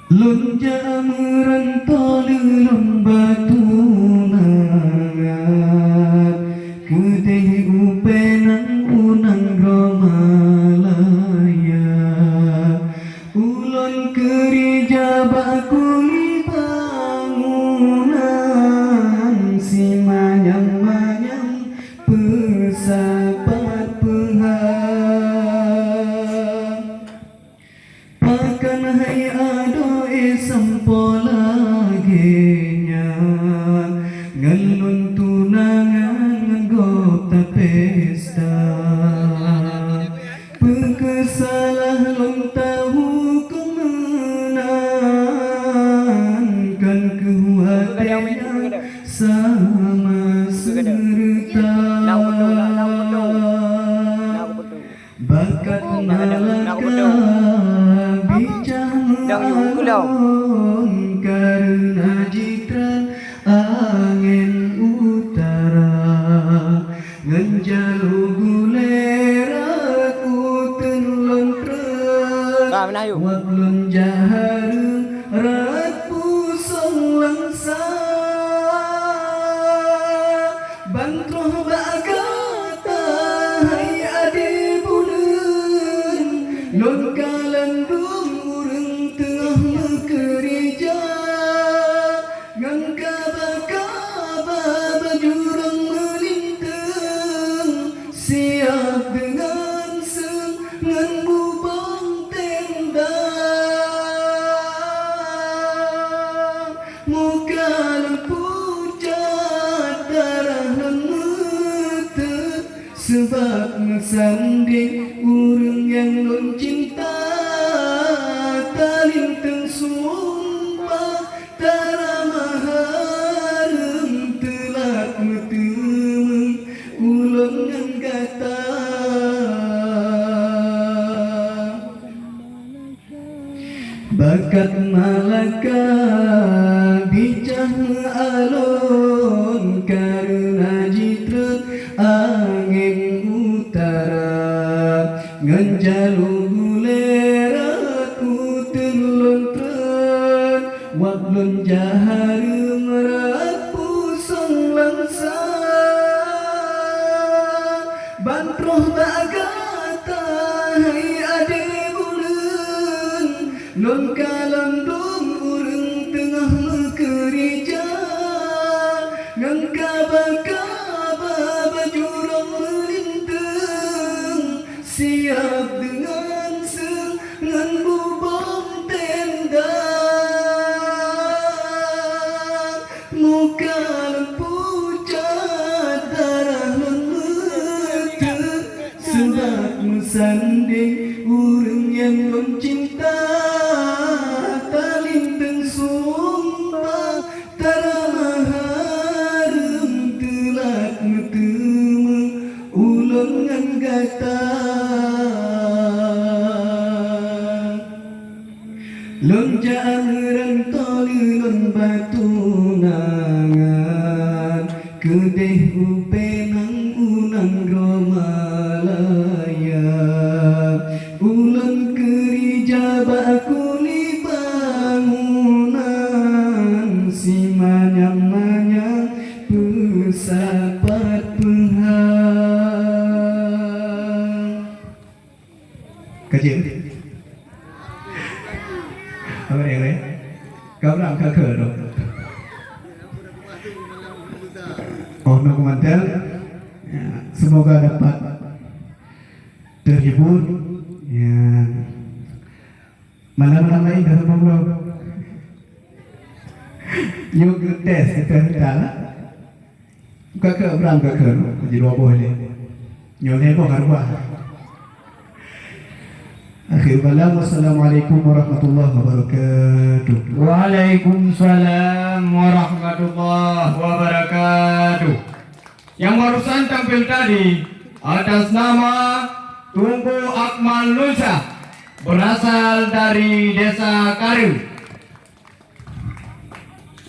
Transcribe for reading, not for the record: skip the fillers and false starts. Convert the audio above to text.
Lunja merantau lelong batu nangat Kedih upenang unang romalaya Ulon kerja bakuli bangunan Si manyang-manyang pesapat pehang Pakan hai ado sampolagenya Ngelun tunangan nggota pesta Pekesalah long tahu kemenan Kan kehuatannya sama serta Bakat malaka alon karena jitra angin utara ngenjalu gulera kutun lontre waklun jaharu rat pusong langsa bantroh bagata hai ade bulan lon kalandung kerja ngangka bakaba bajurang melintang siap dengan sengan bubang tenda muka lampu cat darah mata sebab mesanding urang yang non cinta Talintang sumpah taramaharem telat metemeng ulangan kata Bakat malaka bicah alon karena jitret angin utara ngenjalu waklun jaharu merat pusong langsa bantroh bagata hai ade bulan non kalandung urang tengah mekerja ngangka bakaba bajurang melintang siap dengan sengan bubong tenda muka lampu cat darah mata sebab mesanding urang yang mencinta talintang sumpah taramaharem telat metemeng ulangan kata lonjaan rantau lelon batu nangan kedih upenang unang romalaya ulang kerja bakuli bangunan si manyang-manyang pesapat pehang kajian apa yang lain? Kau orang kakak dong. Oh, no komentar. Ya, semoga dapat terhibur. Ya, malam-malam lain dah belum. Yuk tes kita lah. Kakak orang kakak jadi dua boleh. Nyoleh bukan buah. Akhir kalam, wassalamualaikum warahmatullahi wabarakatuh. Waalaikumsalam warahmatullahi wabarakatuh. Yang barusan tampil tadi atas nama Tunku Akmal Nusa berasal dari Desa Karim,